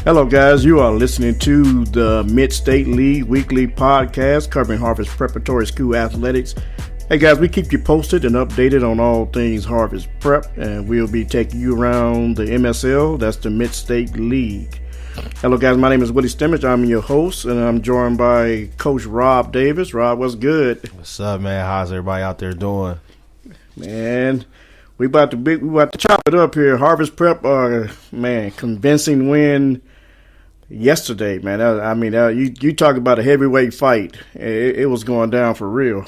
Hello, guys. You are listening to the Mid-State League weekly podcast covering Harvest Preparatory School athletics. Hey, guys, we keep you posted and updated on all things Harvest Prep, and we'll be taking you around the MSL. That's the Mid-State League. Hello, guys. My name is Willie Stimmich. I'm your host, and I'm joined by Coach Rob Davis. Rob, what's good? What's up, man? How's everybody out there doing? Man, we about to chop it up here. Harvest Prep, convincing win yesterday, man. You talk about a heavyweight fight. It was going down for real.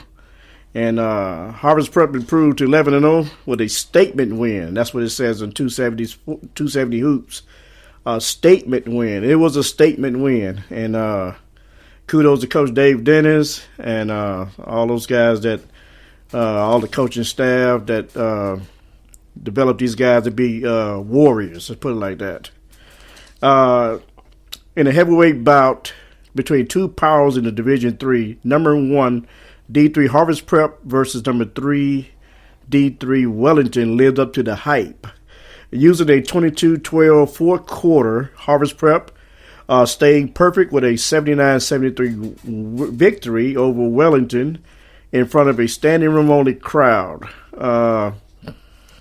And Harvest Prep improved to 11-0 with a statement win. That's what it says in 270 Hoops. Statement win. It was a statement win. And kudos to Coach Dave Dennis and all those guys all the coaching staff that developed these guys to be warriors. Let's put it like that. In a heavyweight bout between two powers in the Division III, number 1 D3 Harvest Prep versus number 3 D3 Wellington lived up to the hype. Using a 22-12 fourth quarter, Harvest Prep stayed perfect with a 79-73 victory over Wellington in front of a standing room only crowd.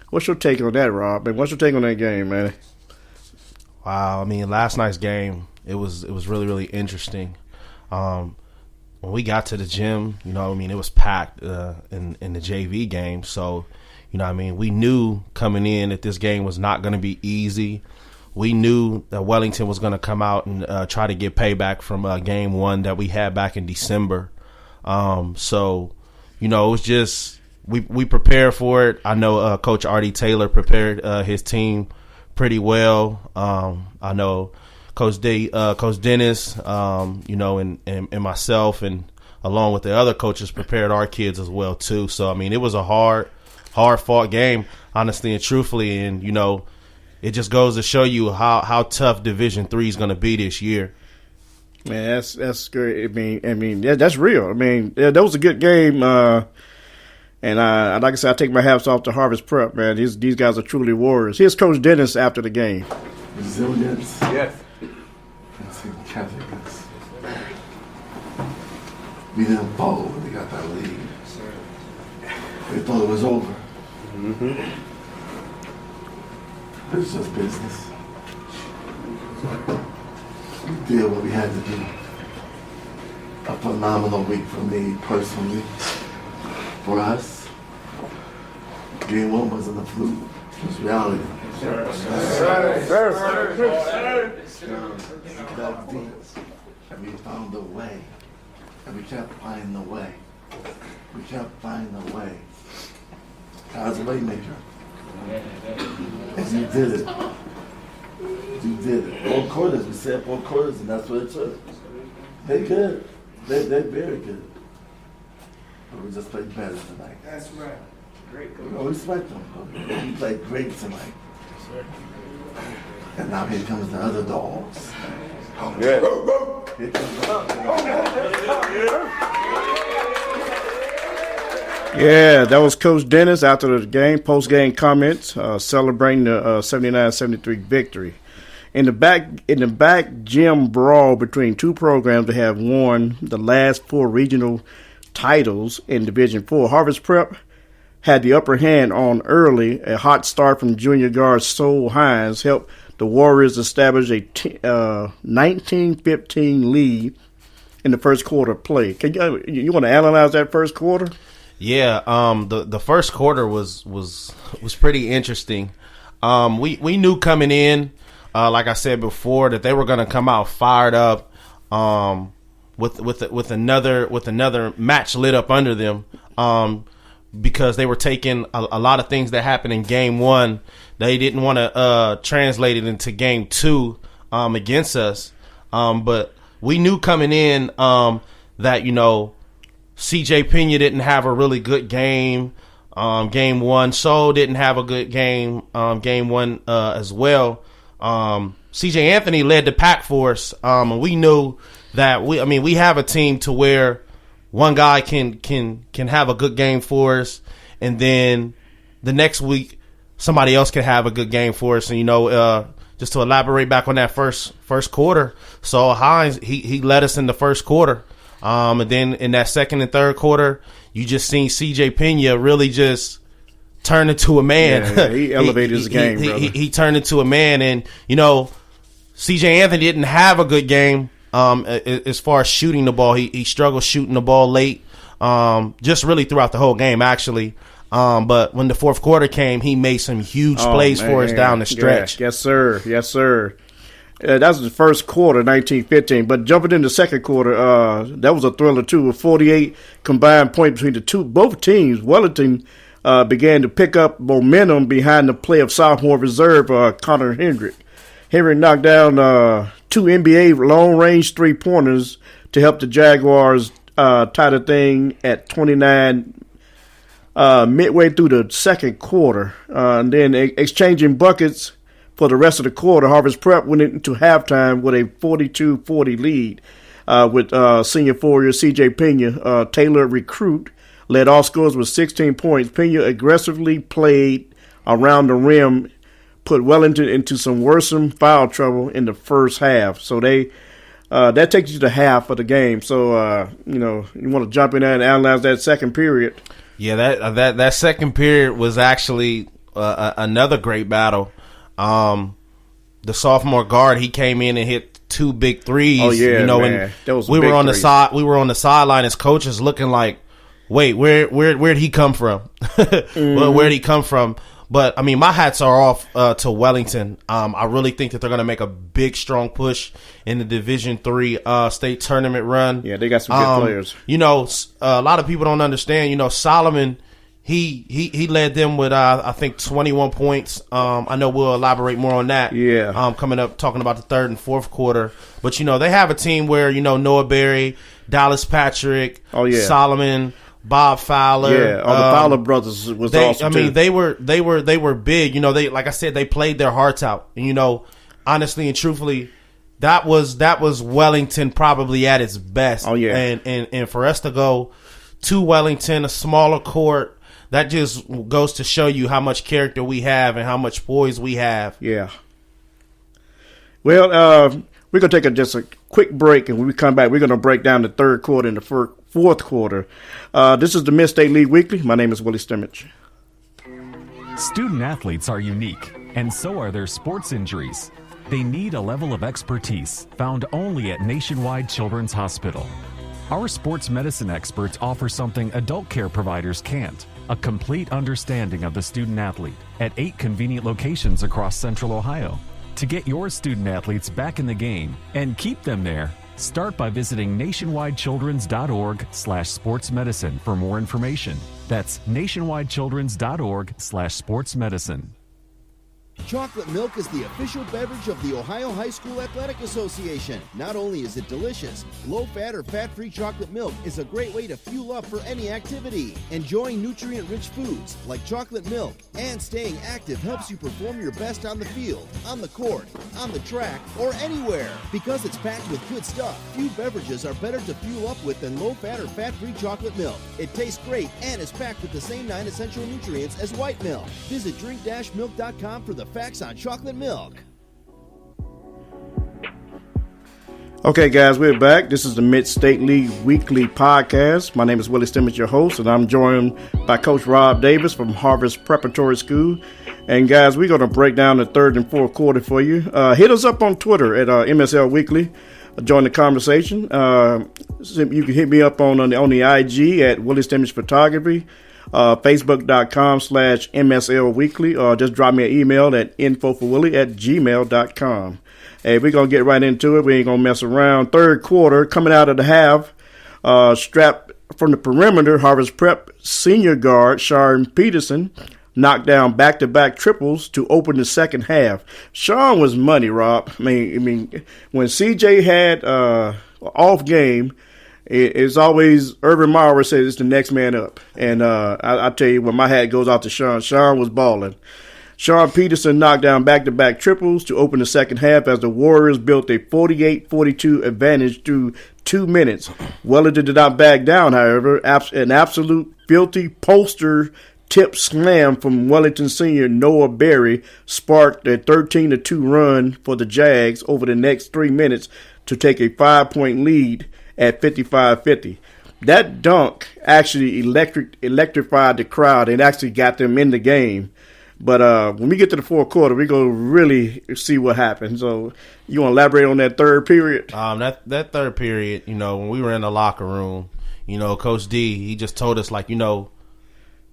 What's your take on that, Rob? Man, what's your take on that game, man? Wow, I mean, last night's game, it was really, really interesting. When we got to the gym, it was packed in the JV game. So, we knew coming in that this game was not going to be easy. We knew that Wellington was going to come out and try to get payback from game 1 that we had back in December. So, it was just we prepared for it. I know Coach Artie Taylor prepared his team pretty well. I know Coach Dennis, and myself, and along with the other coaches, prepared our kids as well too. So it was a hard fought game, honestly and truthfully, and it just goes to show you how tough Division III is going to be this year. Man, that's great. That's real. That was a good game. And like I said, I take my hats off to Harvest Prep, man. These guys are truly warriors. Here's Coach Dennis after the game. Resilience. Yes. And togetherness. We didn't fall when we got that lead. We thought it was over. Mm-hmm. It's just business. We did what we had to do. A phenomenal week for me personally. For us, game 1 wasn't a fluke. It was reality. Dug deep, and we found a way. And we kept finding a way. We kept finding a way. God's a way maker. And you did it. You did it. 4 quarters. We said 4 quarters, and that's what it took. They're good. They're very good. But we just played better tonight. That's right. Great coach. We respect them. We played great tonight. And now here comes the other dogs. Good. Here comes the other dogs. Yeah, that was Coach Dennis after the game, post-game comments, celebrating the 79-73 victory. In the back gym brawl between two programs that have won the last 4 regional titles in Division IV, Harvest Prep had the upper hand on early. A hot start from junior guard Sol Hines helped the Warriors establish a 19-15 lead in the first quarter of play. You want to analyze that first quarter? Yeah, the first quarter was pretty interesting. We knew coming in, like I said before, that they were going to come out fired up, with another match lit up under them, because they were taking a lot of things that happened in game 1. They didn't want to translate it into game 2 against us, but we knew coming in that CJ Pena didn't have a really good game. Game 1, Sol didn't have a good game. Game 1 as well. CJ Anthony led the pack for us, and we knew that we have a team to where one guy can have a good game for us, and then the next week somebody else can have a good game for us. And just to elaborate back on that first quarter. So Hines, he led us in the first quarter. And then in that second and third quarter, you just seen CJ Pena really just turn into a man. Yeah, he elevated his game, brother. He turned into a man. And, CJ Anthony didn't have a good game as far as shooting the ball. He struggled shooting the ball late, just really throughout the whole game, actually. But when the fourth quarter came, he made some huge plays for us down the stretch. Yeah, yes, sir. Yes, sir. That was the first quarter, 1915. But jumping in the second quarter, that was a thriller, too, with 48 combined points between both teams. Wellington began to pick up momentum behind the play of sophomore reserve Connor Hendrick. Hendrick knocked down two NBA long-range three-pointers to help the Jaguars tie the thing at 29 midway through the second quarter. And then exchanging buckets for the rest of the quarter, Harvest Prep went into halftime with a 42-40 lead with senior forward C.J. Pena, Taylor recruit, led all scorers with 16 points. Pena aggressively played around the rim, put Wellington into some worrisome foul trouble in the first half. So that takes you to half of the game. So, you want to jump in there and analyze that second period. Yeah, that second period was actually another great battle. The sophomore guard, he came in and hit two big threes. Oh yeah, man. And we were on the side. We were on the sideline as coaches, looking like, wait, where'd he come from? Well, where'd he come from? But I mean, my hats are off to Wellington. I really think that they're going to make a big, strong push in the Division III state tournament run. Yeah, they got some good players. A lot of people don't understand. Solomon, he led them with I think 21 points. I know we'll elaborate more on that. Yeah. Coming up, talking about the third and fourth quarter. But they have a team where Noah Berry, Dallas Patrick, Solomon, Bob Fowler. Yeah, the Fowler brothers was awesome too. They were big. They, like I said, they played their hearts out. And honestly and truthfully, that was Wellington probably at its best. Oh yeah. And for us to go to Wellington, a smaller court, that just goes to show you how much character we have and how much poise we have. Yeah. Well, we're going to take just a quick break, and when we come back, we're going to break down the third quarter and the fourth quarter. This is the Mid-State League Weekly. My name is Willie Stimmich. Student athletes are unique, and so are their sports injuries. They need a level of expertise found only at Nationwide Children's Hospital. Our sports medicine experts offer something adult care providers can't: a complete understanding of the student athlete at 8 convenient locations across Central Ohio. To get your student athletes back in the game and keep them there, start by visiting nationwidechildrens.org/sportsmedicine for more information. That's nationwidechildrens.org/sportsmedicine. Chocolate milk is the official beverage of the Ohio High School Athletic Association. Not only is it delicious, low-fat or fat-free chocolate milk is a great way to fuel up for any activity. Enjoying nutrient-rich foods like chocolate milk and staying active helps you perform your best on the field, on the court, on the track, or anywhere. Because it's packed with good stuff, few beverages are better to fuel up with than low-fat or fat-free chocolate milk. It tastes great and is packed with the same 9 essential nutrients as white milk. Visit drink-milk.com for the facts on chocolate milk. Okay, guys, we're back. This is the Mid-State League Weekly Podcast. My name is Willie Stimmich, your host, and I'm joined by Coach Rob Davis from Harvest Preparatory School. And, guys, we're going to break down the third and fourth quarter for you. Hit us up on Twitter at MSL Weekly. Join the conversation. You can hit me up on the IG at Willie Stimmich Photography. Facebook.com/MSL Weekly, or just drop me an email at infoforwillie@gmail.com. Hey, we're going to get right into it. We ain't going to mess around. Third quarter, coming out of the half, strapped from the perimeter, Harvest Prep senior guard Sean Peterson knocked down back-to-back triples to open the second half. Sean was money, Rob. I mean, when CJ had off game, it's always Urban Meyer says it's the next man up. And I tell you, when my hat goes out to Sean, Sean was balling. Sean Peterson knocked down back-to-back triples to open the second half as the Warriors built a 48-42 advantage through 2 minutes. Wellington did not back down, however. An absolute filthy poster tip slam from Wellington senior Noah Berry sparked a 13-2 run for the Jags over the next 3 minutes to take a 5-point lead at 55-50. That dunk actually electrified the crowd and actually got them in the game. But when we get to the fourth quarter, we're going to really see what happens. So you want to elaborate on that third period? That third period, when we were in the locker room, Coach D, he just told us, like,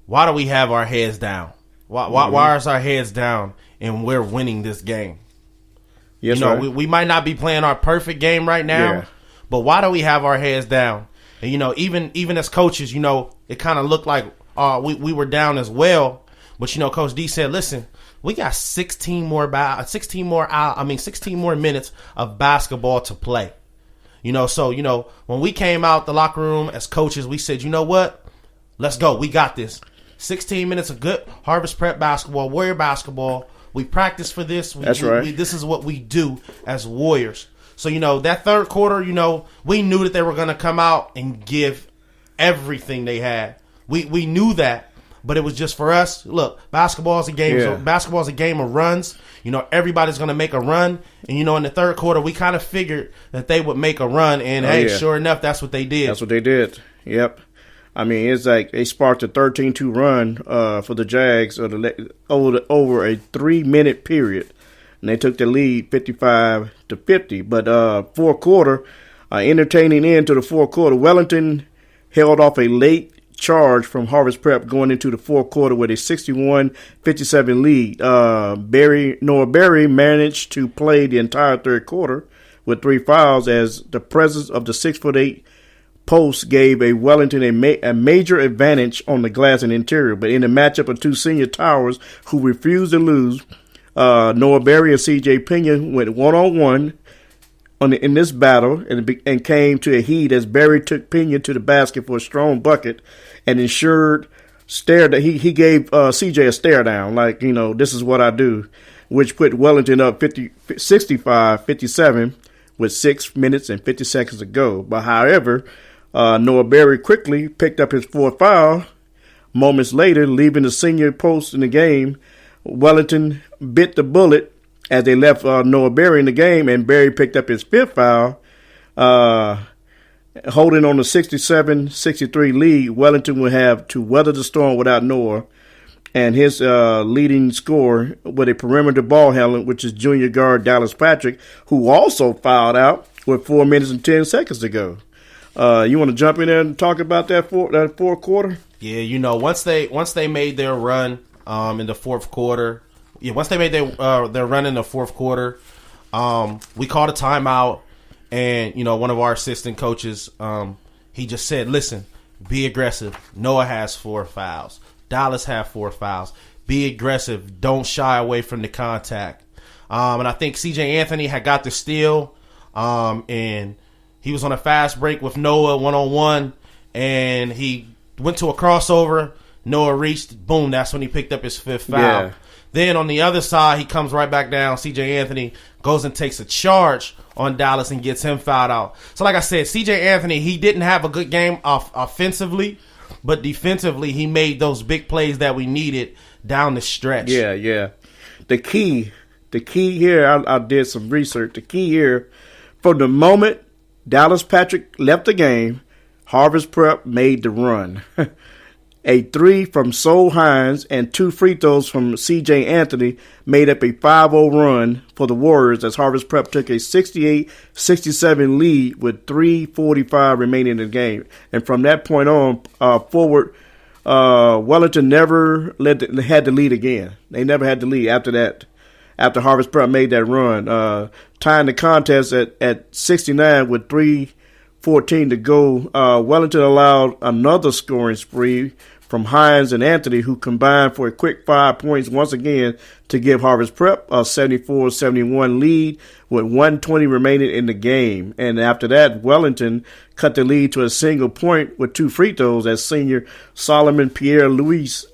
why do we have our heads down? Why is our heads down and we're winning this game? Yes, right. we might not be playing our perfect game right now, but why do we have our heads down? And, even as coaches, it kind of looked like we were down as well. But, Coach D said, listen, we got 16 more minutes of basketball to play. So, when we came out the locker room as coaches, we said, you know what? Let's go. We got this. 16 minutes of good Harvest Prep basketball, Warrior basketball. We practice for this. That's right. This is what we do as Warriors. So, that third quarter, we knew that they were going to come out and give everything they had. We knew that. But it was just for us. Look, basketball is a game. Yeah. Basketball is a game of runs. Everybody's going to make a run. And, in the third quarter, we kind of figured that they would make a run. And, sure enough, that's what they did. That's what they did. Yep. I mean, it's like they sparked a 13-2 run for the Jags over a 3-minute period. And they took the lead 55-50. But fourth quarter, entertaining end to the fourth quarter, Wellington held off a late charge from Harvest Prep going into the fourth quarter with a 61-57 lead. Noah Berry managed to play the entire third quarter with 3 fouls as the presence of the 6'8" post gave a Wellington a major advantage on the glass and interior. But in the matchup of two senior towers who refused to lose, Noah Berry and C.J. Pena went one-on-one in this battle and came to a heat as Berry took Pena to the basket for a strong bucket and ensured that he gave CJ a stare down, like, this is what I do, which put Wellington up 65-57 with 6 minutes and 50 seconds to go. But however, Noah Berry quickly picked up his fourth foul. Moments later, leaving the senior post in the game, Wellington bit the bullet as they left Noah Berry in the game, and Berry picked up his fifth foul, holding on the 67-63 lead. Wellington will have to weather the storm without Noah and his leading scorer with a perimeter ball handler, which is junior guard Dallas Patrick, who also fouled out with 4 minutes and 10 seconds to go. You want to jump in there and talk about that fourth quarter? Yeah, once they made their run in the fourth quarter. Yeah, once they made their run in the fourth quarter, we called a timeout, and one of our assistant coaches, he just said, "Listen, be aggressive. Noah has 4 fouls. Dallas have 4 fouls. Be aggressive. Don't shy away from the contact." And I think C.J. Anthony had got the steal, and he was on a fast break with Noah 1-on-1, and he went to a crossover. Noah reached, boom, that's when he picked up his 5th foul. Yeah. Then on the other side, he comes right back down. C.J. Anthony goes and takes a charge on Dallas and gets him fouled out. So like I said, C.J. Anthony, he didn't have a good game offensively, but defensively he made those big plays that we needed down the stretch. Yeah. The key here, I did some research. The key here, from the moment Dallas Patrick left the game, Harvest Prep made the run. A 3 from Sol Hines and 2 free throws from C.J. Anthony made up a 5-0 run for the Warriors as Harvest Prep took a 68-67 lead with 3:45 remaining in the game. And from that point on forward, Wellington never had the lead again. They never had the lead after that. After Harvest Prep made that run, tying the contest at 69 with 3:14 to go, Wellington allowed another scoring spree from Hines and Anthony, who combined for a quick 5 points once again to give Harvest Prep a 74-71 lead with 1:20 remaining in the game. And after that, Wellington cut the lead to a single point with 2 free throws as senior Solomon Pierre-Louis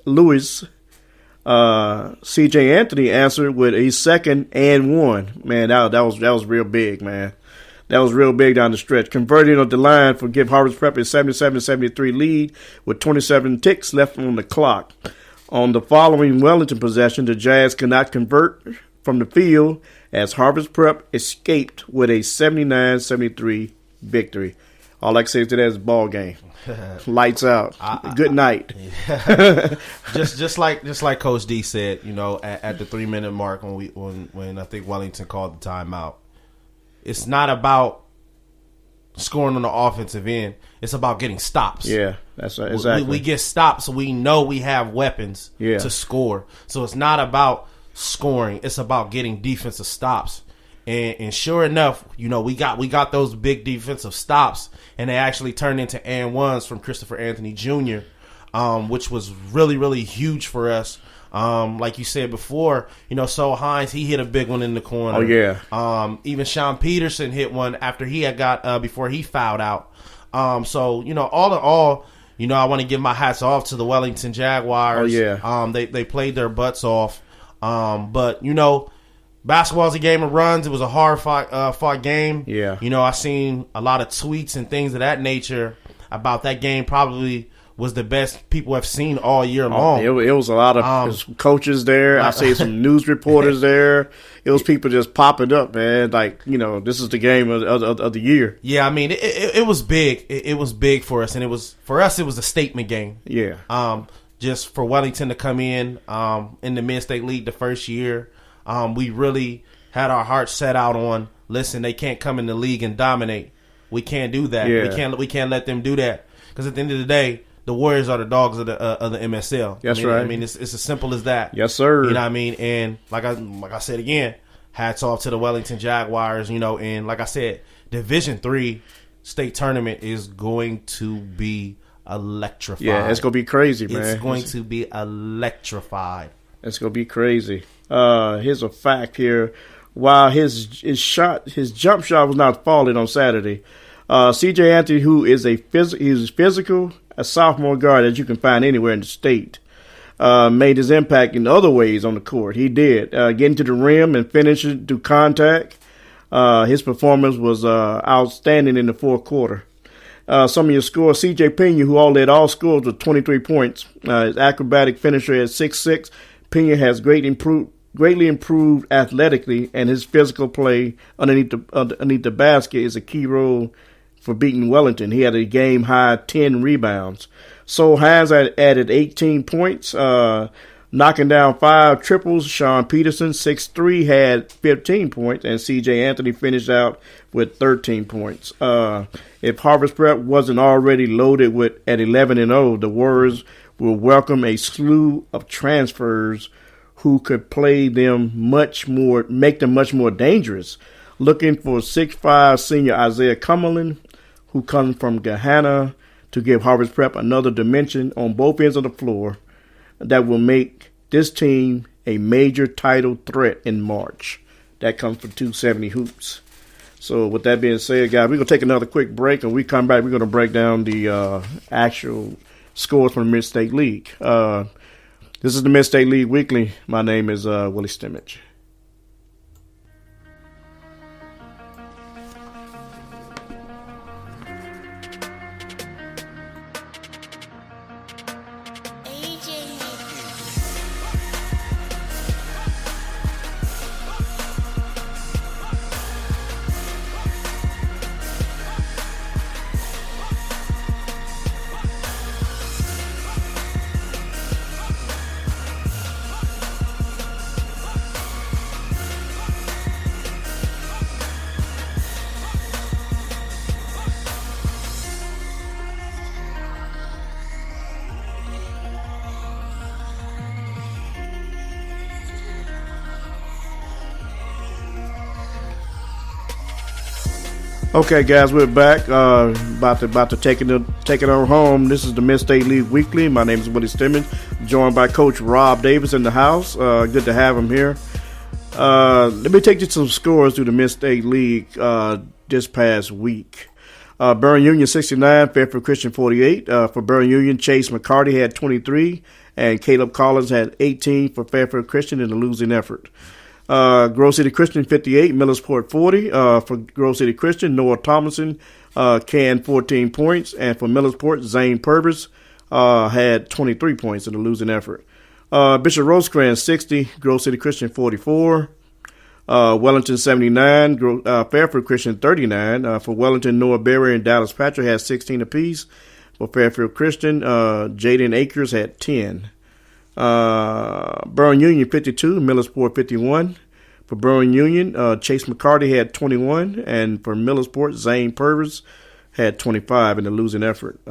C.J. Anthony answered with a second and one. Man, that was real big, man. That was real big down the stretch. Converting on the line for give Harvest Prep a 77-73 lead with 27 ticks left on the clock. On the following Wellington possession, the Jazz could not convert from the field as Harvest Prep escaped with a 79-73 victory. All I can say to that is ball game. Lights out. Good night. just like Coach D said, at the 3-minute mark when I think Wellington called the timeout, it's not about scoring on the offensive end. It's about getting stops. Yeah, that's right. Exactly. We get stops, so we know we have weapons to score. So it's not about scoring. It's about getting defensive stops. And sure enough, we got those big defensive stops, and they actually turned into and ones from Christopher Anthony Jr., which was really, really huge for us. Like you said before, So Hines, he hit a big one in the corner. Oh yeah. Even Sean Peterson hit one after he had got before he fouled out. So all in all, I want to give my hats off to the Wellington Jaguars. Oh yeah. They played their butts off. But basketball's a game of runs. It was a hard fought game. Yeah. I seen a lot of tweets and things of that nature about that game. Probably was the best people have seen all year long. It was a lot of coaches there. I see some news reporters there. It was people just popping up, man. Like, this is the game of the year. Yeah, I mean, it was big. It was big for us, and it was a statement game. Yeah. Just for Wellington to come in the Mid-State League the first year. We really had our hearts set out on, listen, they can't come in the league and dominate. We can't do that. Yeah. We can't let them do that. Because at the end of the day, the Warriors are the dogs of the MSL. That's right. I mean, it's as simple as that. Yes, sir. You know what I mean? And like I said again, hats off to the Wellington Jaguars. And like I said, Division III state tournament is going to be electrified. Yeah, it's going to be crazy, man. It's going to be electrified. It's going to be crazy. Here's a fact here. While his jump shot was not falling on Saturday, C.J. Anthony, who is he's physical, a sophomore guard that you can find anywhere in the state, made his impact in other ways on the court. He did. Getting to the rim and finishing through contact. His performance was outstanding in the fourth quarter. Some of your scores, C.J. Pena, who led all scores with 23 points. His acrobatic finisher at 6'6". Pena has greatly improved athletically, and his physical play underneath the basket is a key role for beating Wellington. He had a game-high 10 rebounds. So Hines added 18 points, knocking down 5 triples. Sean Peterson, 6'3", had 15 points, and C.J. Anthony finished out with 13 points. If Harvest Prep wasn't already loaded at 11-0, the Warriors will welcome a slew of transfers who could make them much more dangerous. Looking for 6'5" senior Isaiah Cumberland, who comes from Gahanna, to give Harvest Prep another dimension on both ends of the floor that will make this team a major title threat in March. That comes from 270 Hoops. So with that being said, guys, we're going to take another quick break, and we come back, we're going to break down the actual scores from the Mid-State League. This is the Mid-State League Weekly. My name is Willie Stimmage. Okay, guys, we're back. About to take it on home. This is the Mid-State League Weekly. My name is Willie Stimmons, joined by Coach Rob Davis in the house. Good to have him here. Let me take you some scores through the Mid-State League this past week. Burn Union 69, Fairfield Christian 48. For Burn Union, Chase McCarty had 23, and Caleb Collins had 18 for Fairfield Christian in the losing effort. Grove City Christian 58, Millersport 40. For Grove City Christian, Noah Thomason canned 14 points, and for Millersport, Zane Purvis had 23 points in the losing effort. Bishop Rosecrans 60, Grove City Christian 44. Wellington 79, Fairfield Christian 39. For Wellington, Noah Berry and Dallas Patrick had 16 apiece. For Fairfield Christian, Jaden Akers had 10. Burn Union 52, Millersport 51. For Burn Union, Chase McCarty had 21. And for Millersport, Zane Purvis had 25 in the losing effort.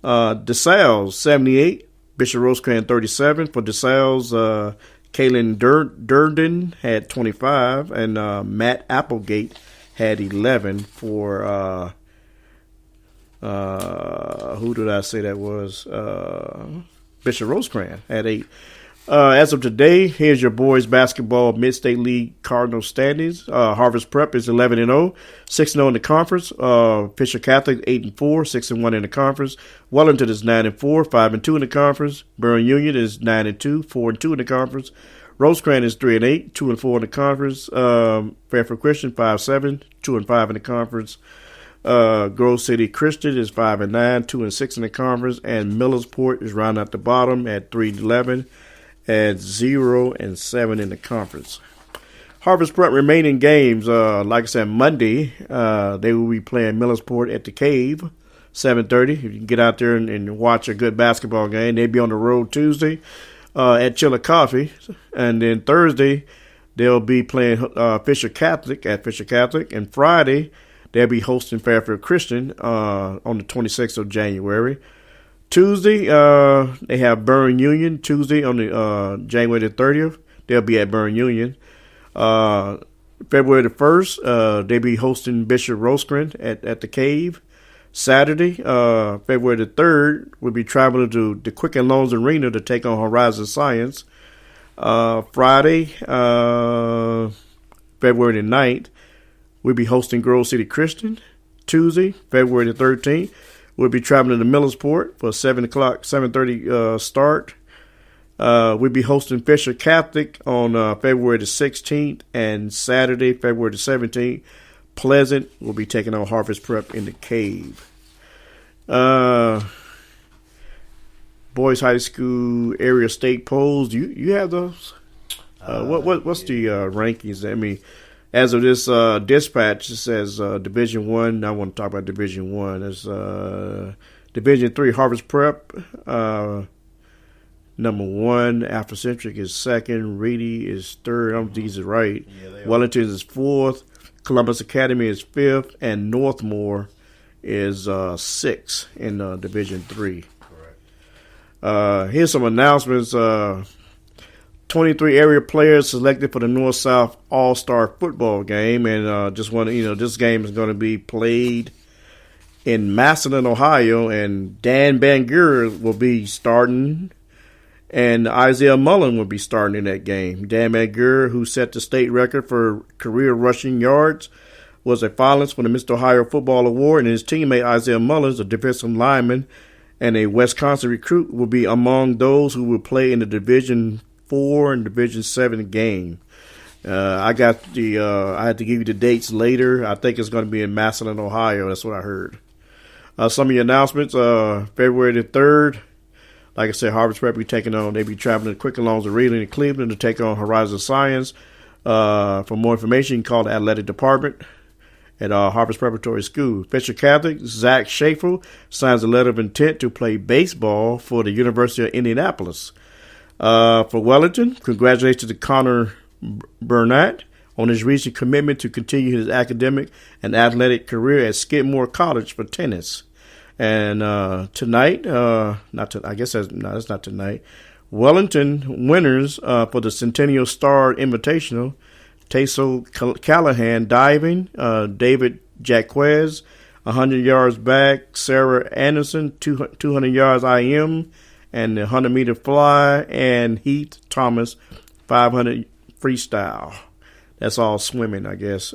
DeSales 78, Bishop Rosecrans 37. For DeSales, Kaylin Durden had 25, and Matt Applegate had 11 for, who did I say that was? Bishop Rosecrans had 8. As of today, here's your boys basketball Mid-State League Cardinal standings. Harvest Prep is 11-0, 6-0 in the conference. Fisher Catholic 8-4, 6-1 in the conference. Wellington is 9-4, 5-2 in the conference. Burn Union is 9-2, 4-2 in the conference. Rosecrans is 3-8, 2-4 in the conference. Fairfield Christian 5-7, 2-5 in the conference. Grove City Christian is 5-9, 2-6 in the conference, and Millersport is round at the bottom at 3-11. At 0-7 in the conference. Harvest Prep remaining games, like I said, Monday, they will be playing Millersport at the Cave, 7:30. If you can get out there and watch a good basketball game, they'll be on the road Tuesday at Chillicothe. And then Thursday, they'll be playing Fisher Catholic at Fisher Catholic. And Friday, they'll be hosting Fairfield Christian on the 26th of January. Tuesday, they have Burn Union. Tuesday on the January the 30th, they'll be at Burn Union. February the 1st, they'll be hosting Bishop Rosecrans at the Cave. Saturday, February the 3rd, we'll be traveling to the Quicken Loans Arena to take on Horizon Science. Friday, February the 9th, we'll be hosting Grove City Christian. Tuesday, February the 13th, we'll be traveling to Millersport for 7:30 start. We'll be hosting Fisher Catholic on February the 16th, and Saturday, February the 17th, Pleasant will be taking on Harvest Prep in the Cave. Boys High School area state polls. You have those? What's the rankings? I mean, as of this dispatch, it says Division 1. I want to talk about Division 1. It's Division 3 Harvest Prep. Number 1, Afrocentric is 2nd. Reedy is 3rd. I don't think these are right. Yeah, Wellington is 4th. Columbus Academy is 5th. And Northmore is 6th in Division 3. Correct. Here's some announcements. 23 area players selected for the North-South All-Star football game. And just want to, this game is going to be played in Massillon, Ohio. And Dan Bangur will be starting. And Isaiah Mullen will be starting in that game. Dan Bangur, who set the state record for career rushing yards, was a finalist for the Mr. Ohio Football Award. And his teammate Isaiah Mullins, a defensive lineman and a Wisconsin recruit, will be among those who will play in the Division 4 and Division 7 game. I had to give you the dates later. I think it's going to be in Massillon, Ohio. That's what I heard. Some of your announcements, February the 3rd, like I said, Harvest Prep they be traveling to Quicken Loans Arena in Cleveland to take on Horizon Science. For more information, you can call the athletic department at Harvest Preparatory School. Fisher Catholic, Zach Schaefer signs a letter of intent to play baseball for the University of Indianapolis. For Wellington, congratulations to Connor Burnett on his recent commitment to continue his academic and athletic career at Skidmore College for tennis. And tonight, that's not tonight. Wellington winners for the Centennial Star Invitational: Taso Callahan diving, David Jacquez 100 yards back, Sarah Anderson 200 yards IM, and the 100-meter fly, and Heath Thomas 500 freestyle. That's all swimming, I guess.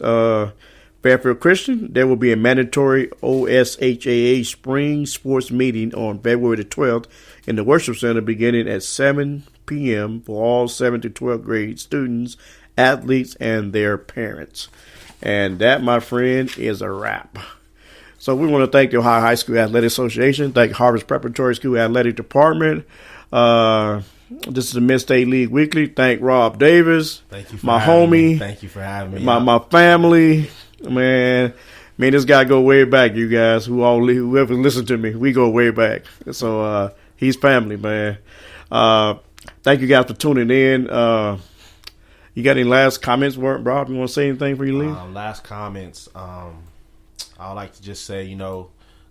Fairfield Christian, there will be a mandatory OSHAA spring sports meeting on February the 12th in the Worship Center beginning at 7 p.m. for all 7 to 12th grade students, athletes, and their parents. And that, my friend, is a wrap. So we want to thank the Ohio High School Athletic Association, thank Harvest Preparatory School Athletic Department, This is the Mid-State League Weekly. Thank Rob Davis. Thank you for my having homie. me. Thank you for having me. My family. Man, this guy go way back, you guys. Whoever listened to me, we go way back. So he's family, man. Thank you guys for tuning in. You got any last comments, Rob? You want to say anything before you leave? Last comments. I would like to just say,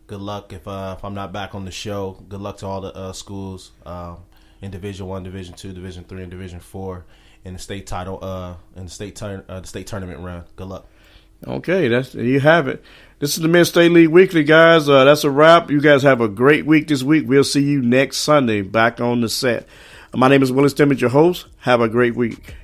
good luck if I'm not back on the show. Good luck to all the schools in Division I, Division II, Division III, and Division IV in the state title, in the state tournament run. Good luck. Okay, there you have it. This is the Mid-State League Weekly, guys. That's a wrap. You guys have a great week this week. We'll see you next Sunday back on the set. My name is Willis Timmons, your host. Have a great week.